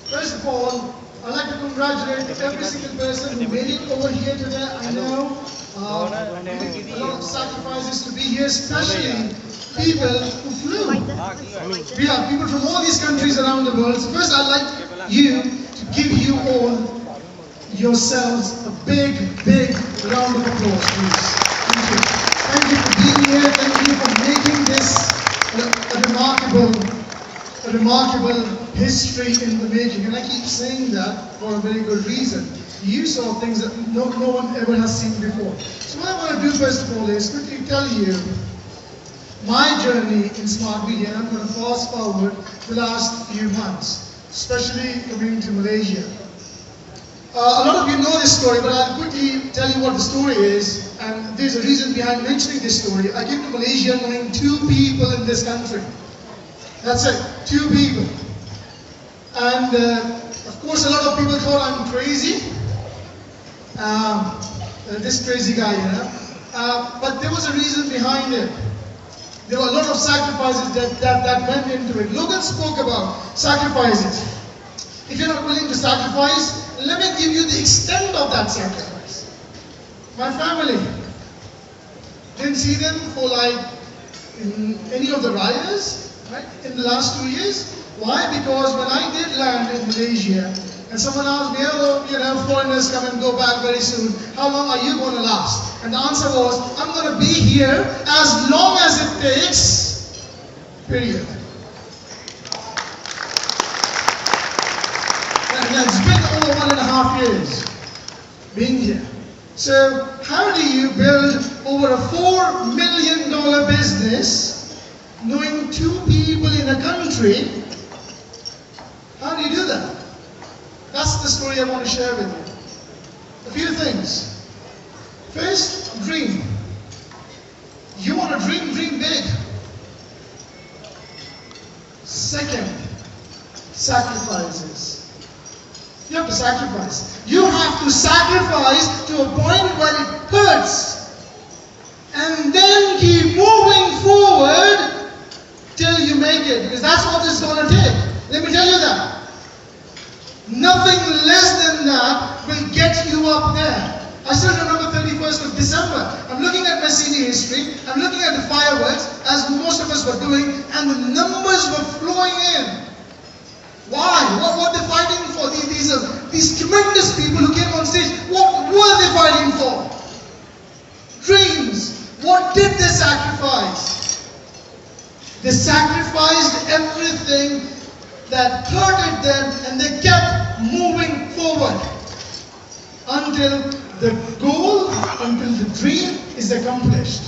First of all, I'd like to congratulate every single person who made it over here today. I know a lot of sacrifices to be here, especially people who flew. We have people from all these countries around the world. So first, I'd like you to give you all yourselves a big, big round of applause, please. Thank you. Thank you for being here. Thank you for making this a remarkable history in the making. And I keep saying that for a very good reason. You saw things that no one ever has seen before. So what I want to do first of all is quickly tell you my journey in smart media. And I'm going to fast forward the last few months, especially coming to Malaysia. A lot of you know this story, but I'll quickly tell you what the story is. And there's a reason behind mentioning this story. I came to Malaysia knowing 2 people in this country. That's it, 2 people. And of course, a lot of people thought I'm crazy. This crazy guy, you know. But there was a reason behind it. There were a lot of sacrifices that went into it. Logan spoke about sacrifices. If you're not willing to sacrifice, let me give you the extent of that sacrifice. My family, didn't see them for like in any of the riots, right, in the last 2 years. Why? Because when I did land in Malaysia, and someone asked me, oh, you know, foreigners come and go back very soon, how long are you going to last? And the answer was, I'm going to be here as long as it takes, period. And it's been over 1.5 years being here. So how do you build over a $4 million business knowing 2 people in a country? How do you do that? That's the story I want to share with you. A few things. First, dream. You want to dream big. Second, sacrifices. You have to sacrifice. You have to sacrifice to a point where it hurts. And then keep moving forward till you make it. Because that's what it's going to take. Let me tell you that. Nothing less than that will get you up there. I still remember 31st of December. I'm looking at my senior history. I'm looking at the fireworks, as most of us were doing, and the numbers were flowing in. Why? What were they fighting for? These tremendous people who came on stage, what were they fighting for? Dreams. What did they sacrifice? They sacrificed everything that hurted them, and they kept moving forward until the goal, until the dream is accomplished.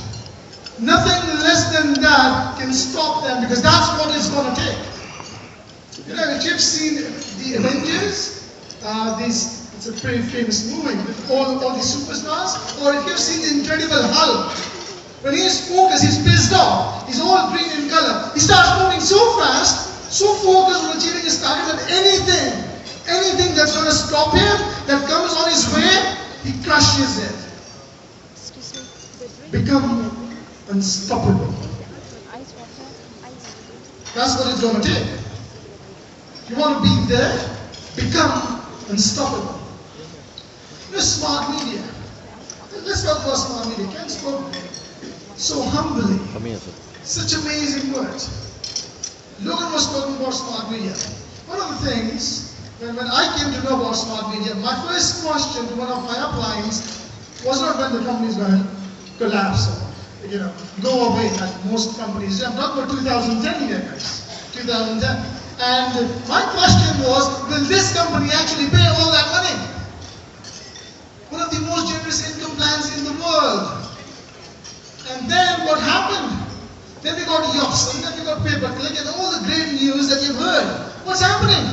Nothing less than that can stop them, because that's what it's going to take. You know, if you've seen the Avengers, it's a pretty famous movie with all these superstars, or if you've seen the Incredible Hulk, when he's focused, he's pissed off, he's all green in color, he starts moving so fast, so focused on achieving his target that anything that's going to stop him, that comes on his way, he crushes it. Become unstoppable. That's what it's going to take. You want to be there, become unstoppable. You know, smart media. Let's talk about smart media. Ken spoke so humbly. Such amazing words. Logan was talking about smart media. One of the things, when I came to know about smart media, my first question to one of my uplines was not when the company is going to collapse or, you know, go away like most companies. I'm talking about 2010 here, guys. 2010. And my question was, will this company actually pay all that money? One of the most generous income plans in the world. And then what happened? Then we got Yobbies, and then we got pay-per-click, and all the great news that you've heard. What's happening?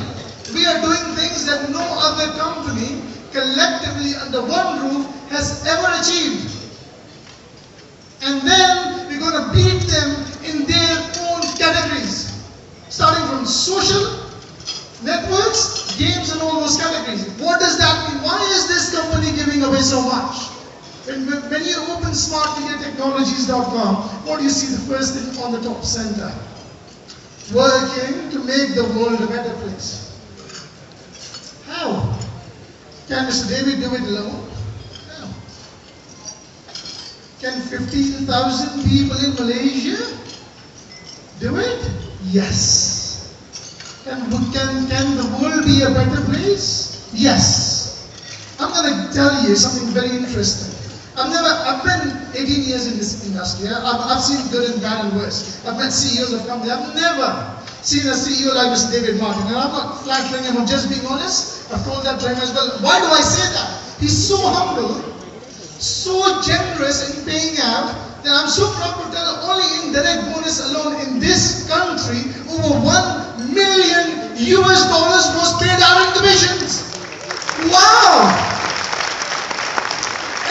We are doing things that no other company collectively under one roof has ever achieved. And then we're going to beat them in their own categories. Starting from social networks, games, and all those categories. What does that mean? Why is this company giving away so much? When you open smartmediatechnologies.com, what do you see the first thing on the top center? working to make the world a better place. How? Can Mr. David do it alone? No. Can 15,000 people in Malaysia do it? Yes. Can the world be a better place? Yes. I'm going to tell you something very interesting. I've been 18 years in this industry. I've seen good and bad and worse. I've met CEOs of companies. I've never seen a CEO like Mr. David Martin. And I'm not flattering him, I'm just being honest. I've told that to him as well. Why do I say that? He's so humble, so generous in paying out, that I'm so proud to tell only in direct bonus alone in this country, over $1 million was paid out in commissions. Wow!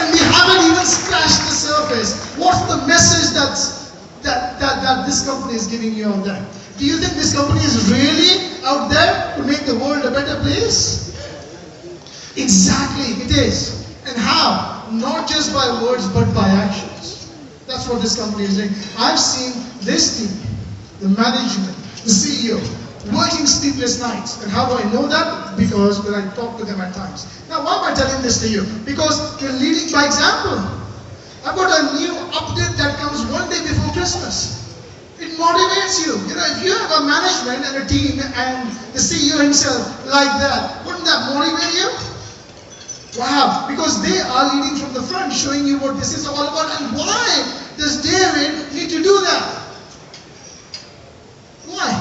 And we haven't even scratched the surface. What's the message that this company is giving you out there? Do you think this company is really out there to make the world a better place? Exactly, it is. And how? Not just by words, but by actions. That's what this company is doing. I've seen this team, the management, the CEO, working sleepless nights. And how do I know that? Because when I talk to them at times. Now, why am I telling this to you? Because you're leading by example. I've got a new update that comes one day before Christmas. It motivates you. You know, if you have a management and a team and the CEO himself like that, wouldn't that motivate you? Wow, because they are leading from the front, showing you what this is all about. And why does David need to do that? Why?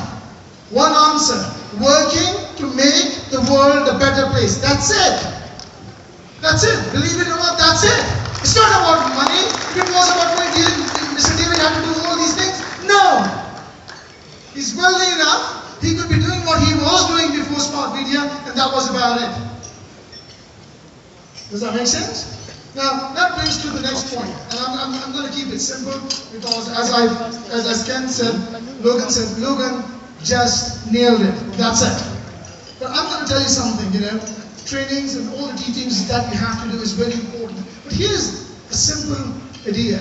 One answer: working to make the world a better place. That's it. That's it. Believe it or not, that's it. It's not about money. If it was about money, Mr. David had to do all these things. No. He's wealthy enough. He could be doing what he was doing before smart media, and that was about it. Does that make sense? Now, that brings to the next point. And I'm going to keep it simple, because as Ken said, Logan just nailed it. That's it. But I'm going to tell you something, you know. Trainings and all the teachings that we have to do is very important. But here's a simple idea.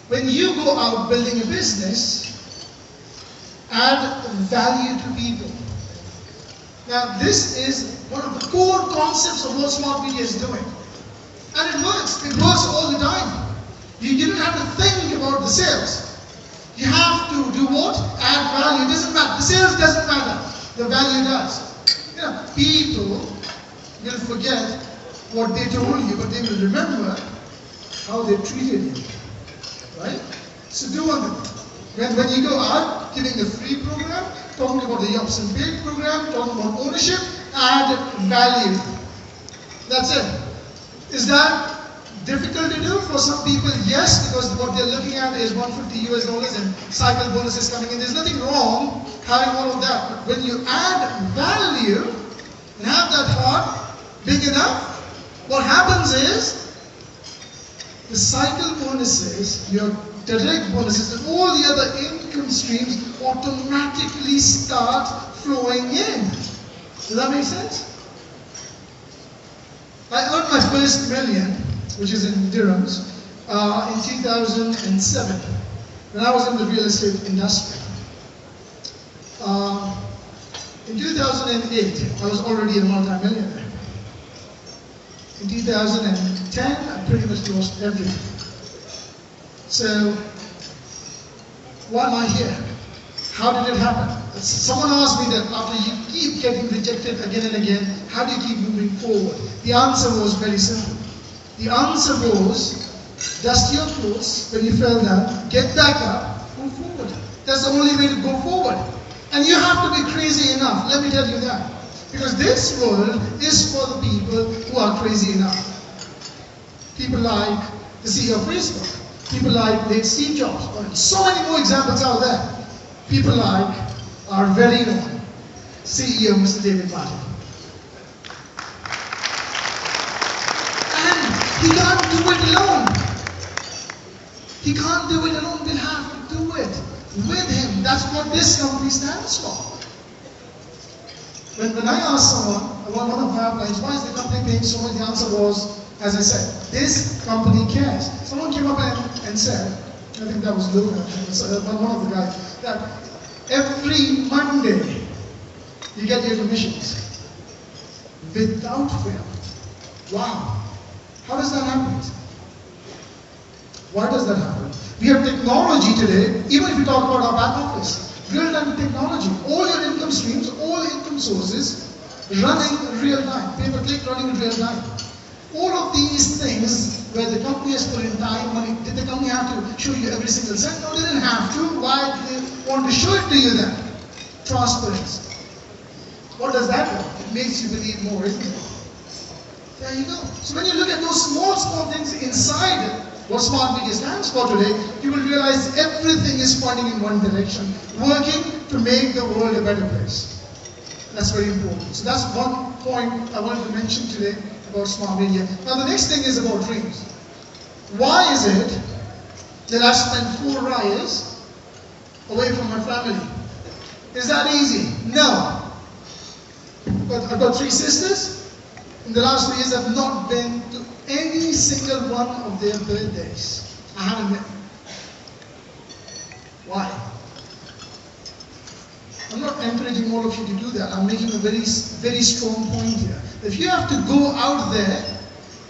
When you go out building a business, add value to people. Now, this is one of the core concepts of what smart media is doing. And it works. It works all the time. You don't have to think about the sales. You have to do what? Add value. It doesn't matter. The sales doesn't matter. The value does. You know, people will forget what they told you, but they will remember how they treated you. Right? So do one thing. When you go out, giving the free program, talking about the Yobbies and Paid program, talking about ownership, add value. That's it. Is that difficult to do for some people? Yes, because what they're looking at is $150 and cycle bonuses coming in. There's nothing wrong having all of that. But when you add value and have that heart big enough, what happens is the cycle bonuses, your direct bonuses, and all the other income streams automatically start flowing in. Does that make sense? I earned my first million, which is in dirhams, in 2007, when I was in the real estate industry. In 2008, I was already a multi-millionaire. In 2010, I pretty much lost everything. So, why am I here? How did it happen? Someone asked me that after you keep getting rejected again and again, how do you keep moving forward? The answer was very simple. The answer was, dust your clothes when you fell down, get back up, move forward. That's the only way to go forward. And you have to be crazy enough, let me tell you that. Because this world is for the people who are crazy enough. People like the CEO of Facebook. People like late Steve Jobs. So many more examples out there. People like our very own CEO, Mr. David Martin. And he can't do it alone. He can't do it alone. We'll have to do it with him. That's what this company stands for. When I asked someone, one of my uplines, why is the company paying so much? The answer was, as I said, this company cares. Someone came up and said, I think that was Logan, one of the guys, that Every Monday, you get your commissions. Without fail. Wow. How does that happen? Why does that happen? We have technology today, even if you talk about our back office. Real-time technology. All your income streams, all income sources running real time. Pay-per-click running in real time. All of these things where the company has put in time, money, did the company have to show you every single cent? No, they didn't have to. Why did they want to show it to you then? Transparency. What does that do? It makes you believe more, isn't it? There you go. So when you look at those small things inside what smart media stands for today, you will realize everything is pointing in one direction, working to make the world a better place. That's very important. So that's one point I wanted to mention today about smart media. Now the next thing is about dreams. Why is it that I've spent 4 years away from my family? Is that easy? No. But I've got 3 sisters. In the last 2 years, I've not been to any single one of their birthdays. I haven't been. Why? I'm not encouraging all of you to do that. I'm making a very, very strong point here. If you have to go out there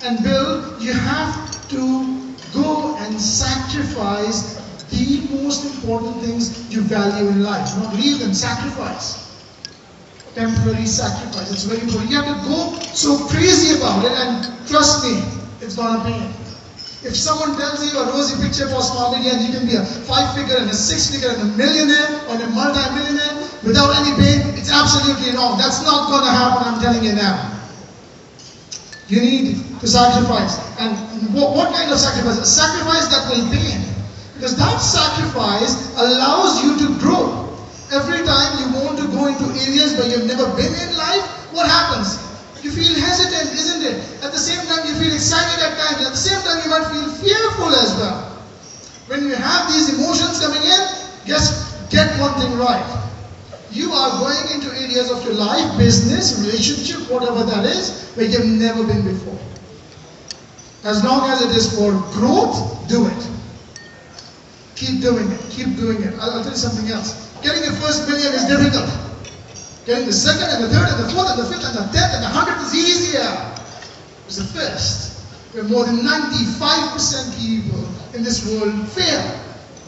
and build, you have to go and sacrifice the most important things you value in life. Not leave them, sacrifice. Temporary sacrifice. It's very important. You have to go so crazy about it, and trust me, it's gonna pay. If someone tells you a rosy picture for smart media and you can be a 5-figure and a 6-figure and a millionaire or a multi-millionaire without any pain, it's absolutely wrong. That's not gonna happen, I'm telling you now. You need to sacrifice. And what kind of sacrifice? A sacrifice that will pay. Because that sacrifice allows you to grow. Every time you want to go into areas where you've never been in life, what happens? You feel hesitant, isn't it? At the same time, you feel excited at times. At the same time, you might feel fearful as well. When you have these emotions coming in, get one thing right. You are going into areas of your life, business, relationship, whatever that is, where you've never been before. As long as it is for growth, do it. Keep doing it. Keep doing it. I'll tell you something else. Getting the first million is difficult. Getting the second and the third and the fourth and the fifth and the 10th and the 100th is easier. It's the first. Where more than 95% people in this world fail.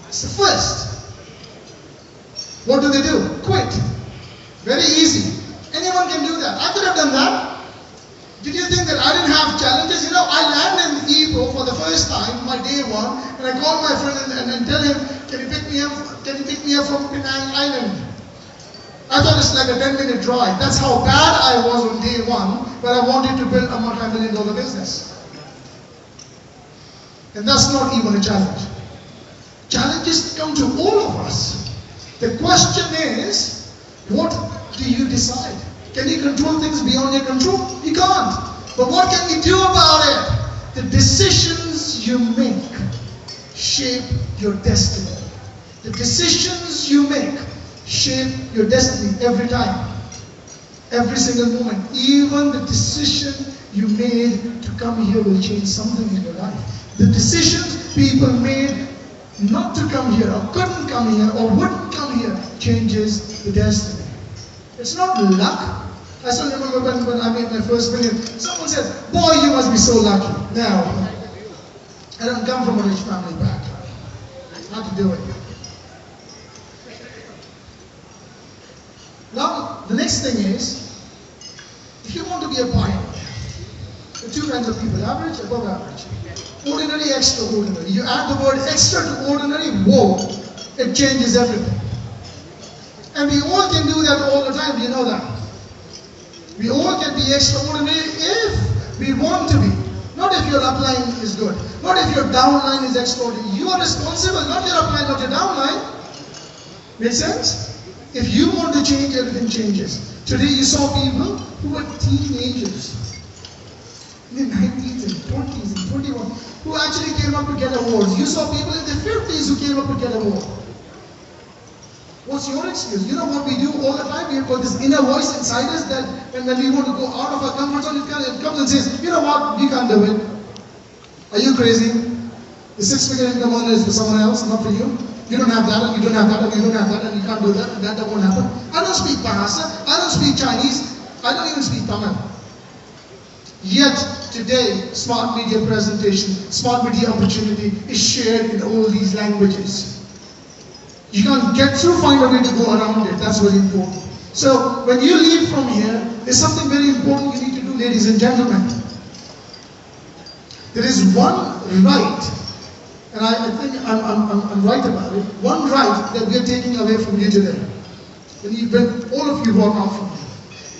It's the first. What do? Quit. Very easy. Anyone can do that. I could have done that. Did you think that I didn't have challenges? You know, I landed in Ipoh for the first time, my day 1, and I called my friend and tell him, can you pick me up from Penang Island? I thought it's like a 10-minute drive. That's how bad I was on day 1, but I wanted to build a multi-million-dollar business. And that's not even a challenge. Challenges come to all of us. The question is, what do you decide? Can you control things beyond your control? You can't. But what can you do about it? The decisions you make shape your destiny. The decisions you make shape your destiny every time. Every single moment. Even the decision you made to come here will change something in your life. The decisions people made not to come here or couldn't come here or wouldn't come here changes the destiny. It's not luck. I still remember when I made my first million, someone said, boy, you must be so lucky. Now, I don't come from a rich family background. How to do it. Now, the next thing is, if you want to be a pioneer, there are 2 kinds of people, average, above average. Ordinary, extraordinary. You add the word extra to ordinary, whoa, it changes everything. And we all can do that all the time, do you know that? We all can be extraordinary if we want to be. Not if your upline is good. Not if your downline is extraordinary. You are responsible, not your upline, not your downline. Make sense? If you want to change, everything changes. Today you saw people who were teenagers. In their 19s and 20s and 21 who actually came up to get awards. You saw people in their 50s who came up to get awards. What's your excuse? You know what we do all the time? We've got this inner voice inside us that when we want to go out of our comfort zone, it comes and says, you know what, we can't do it. Are you crazy? The 6-figure income earner is for someone else, not for you. You don't have that, and you don't have that, and you don't have that, and you can't do that, and that won't happen. I don't speak Bahasa, I don't speak Chinese, I don't even speak Tamil. Yet, today, smart media presentation, smart media opportunity is shared in all these languages. You can't get through, find a way to go around it. That's very important. So, when you leave from here, there's something very important you need to do, ladies and gentlemen. There is one right, and I think I'm right about it, one right that we are taking away from you today. When all of you walk out from here.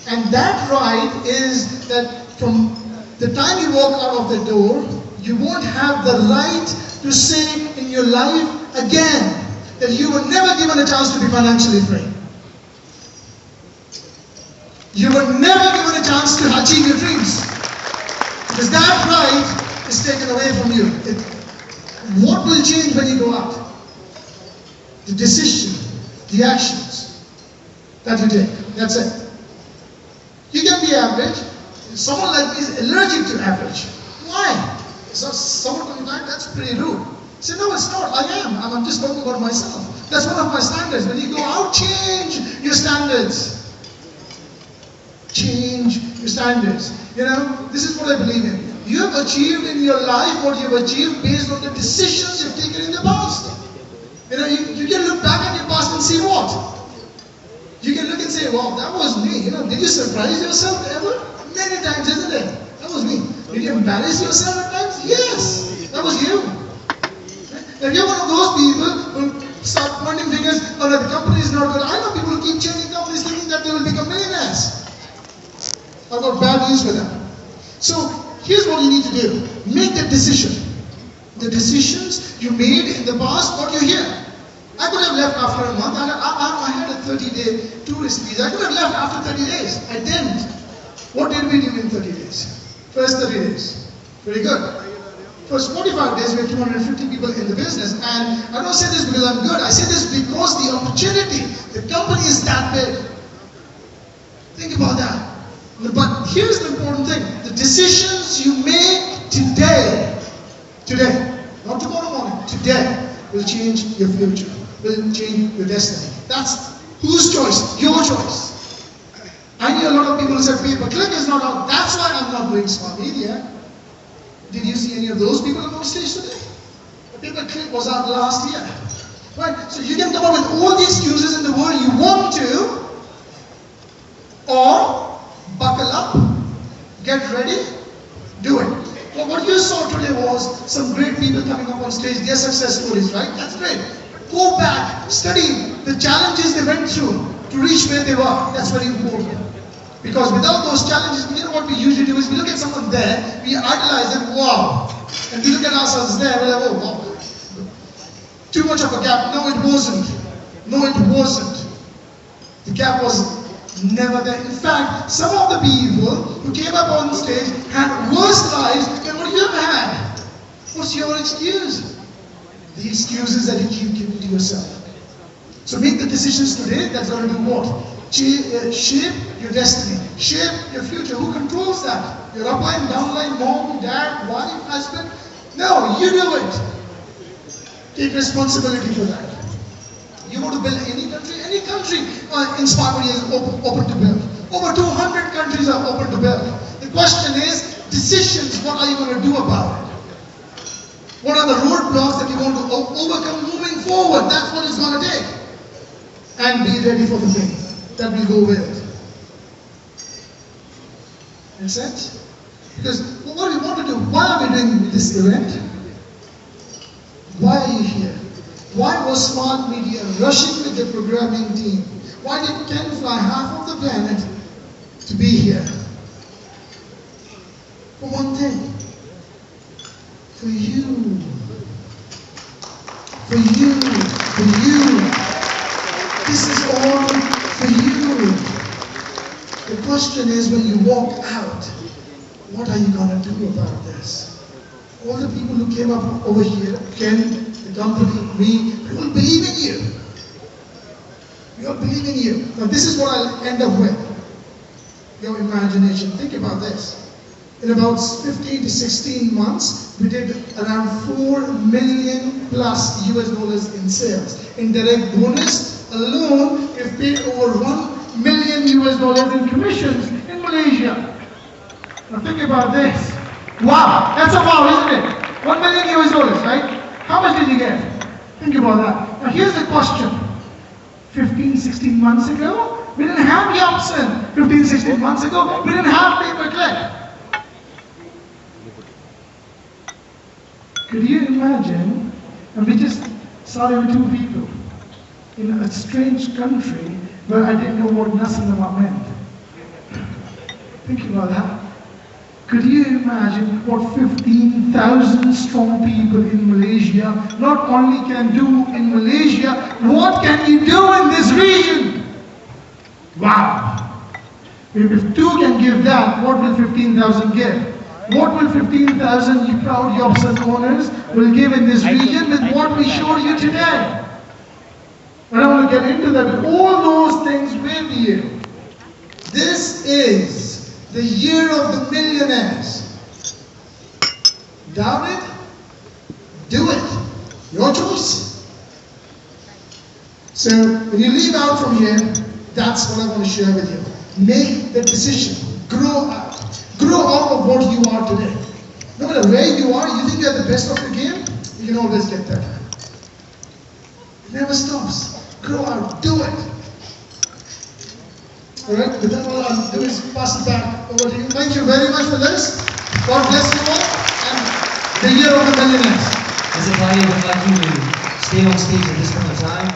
And that right is that from the time you walk out of the door, you won't have the right to say in your life again that you were never given a chance to be financially free. You were never given a chance to achieve your dreams. Because that right is taken away from you. What will change when you go out? The decision, the actions that you take. That's it. You can be average. Someone like me is allergic to average. Why? So someone coming back, that's pretty rude. Say, no, it's not. I am. I'm just talking about myself. That's one of my standards. When you go out, change your standards. Change your standards. You know, this is what I believe in. You have achieved in your life what you have achieved based on the decisions you've taken in the past. You know, you can look back at your past and see what? You can look and say, wow, that was me. You know, did you surprise yourself ever? Many times, isn't it? That was me. Did you embarrass yourself at times? Yes, that was you. If you're one of those people who start pointing fingers, oh no, the company is not good. I know people who keep changing companies thinking that they will become millionaires. I've got bad news for them. So, here's what you need to do. Make the decision. The decisions you made in the past got you here. I could have left after a month. I had a 30-day tourist visa. I could have left after 30 days. I didn't. What did we do in 30 days? First 30 days. Very good. First 45 days, we had 250 people in the business. And I don't say this because I'm good. I say this because the opportunity, the company is that big. Think about that. But here's the important thing. The decisions you make today, not tomorrow morning, today, will change your future, will change your destiny. That's whose choice? Your choice. I know a lot of people who say, pay-per-click is not out. That's why I'm not doing smart media. Did you see any of those people on stage today? The pay-per-click was out last year. Right? So you can come up with all the excuses in the world you want to, or buckle up, get ready, do it. Well, what you saw today was some great people coming up on stage, their success stories, right? That's great. Go back, study the challenges they went through to reach where they were. That's very important. Because without those challenges, you know what we usually do is we look at someone there, we idolize them, wow. And we look at ourselves there, we're like, oh, wow. Too much of a gap. No, it wasn't. No, it wasn't. The gap was never there. In fact, some of the people who came up on stage had worse lives than what you have had. What's your excuse? The excuses that you keep giving to yourself. So make the decisions today that's going to do what? Shape your destiny. Shape your future. Who controls that? Your upline, downline, mom, dad, wife, husband? No, you do it. Take responsibility for that. You want to build any country in smart media is open to build. Over 200 countries are open to build. The question is, decisions, what are you going to do about it? What are the roadblocks that you want to overcome moving forward? That's what it's going to take. And be ready for the pain that will go with it. Make sense? Because what we want to do, why are we doing this event? Why are you here? Why was smart media rushing with the programming team? Why did Ken fly half of the planet to be here? For one thing. For you. For you. For you. This is all for you. The question is, when you walk out, what are you going to do about this? All the people who came up over here, Ken, the company, me, we all believe in you. We all believe in you. Now this is what I'll end up with. Your imagination. Think about this. In about 15 to 16 months, we did around 4 million plus US dollars in sales. In direct bonus alone, we've paid over 1 million US dollars in commissions in Malaysia. Now think about this. Wow, that's a wow, isn't it? 1 million US dollars, right? How much did you get? Think about that. Now here's the question. 15, 16 months ago, we didn't have Yobson. 15, 16 months ago, we didn't have pay-per-click. Could you imagine, and we just saw there were 2 people in a strange country where I didn't know what Nasanama meant. Think about that. Could you imagine what 15,000 strong people in Malaysia not only can do in Malaysia, what can you do in this region? Wow. If 2 can give that, what will 15,000 give? What will 15,000 you proud Yobson owners will give in this region with what we showed you today? I don't want to get into that, but all those things with you. This is the year of the millionaires. Doubt it? Do it. Your choice. So when you leave out from here, that's what I want to share with you. Make the decision. Grow out. Grow out of what you are today. No matter where you are, you think you're the best of the game, you can always get better. It never stops. Grow out. Do it. Alright, with that all I'll do is pass it back over to you. Thank you very much for this. God bless you all. And the year of the millionaires. Mr. Tahir would like you to stay on stage at this point of time.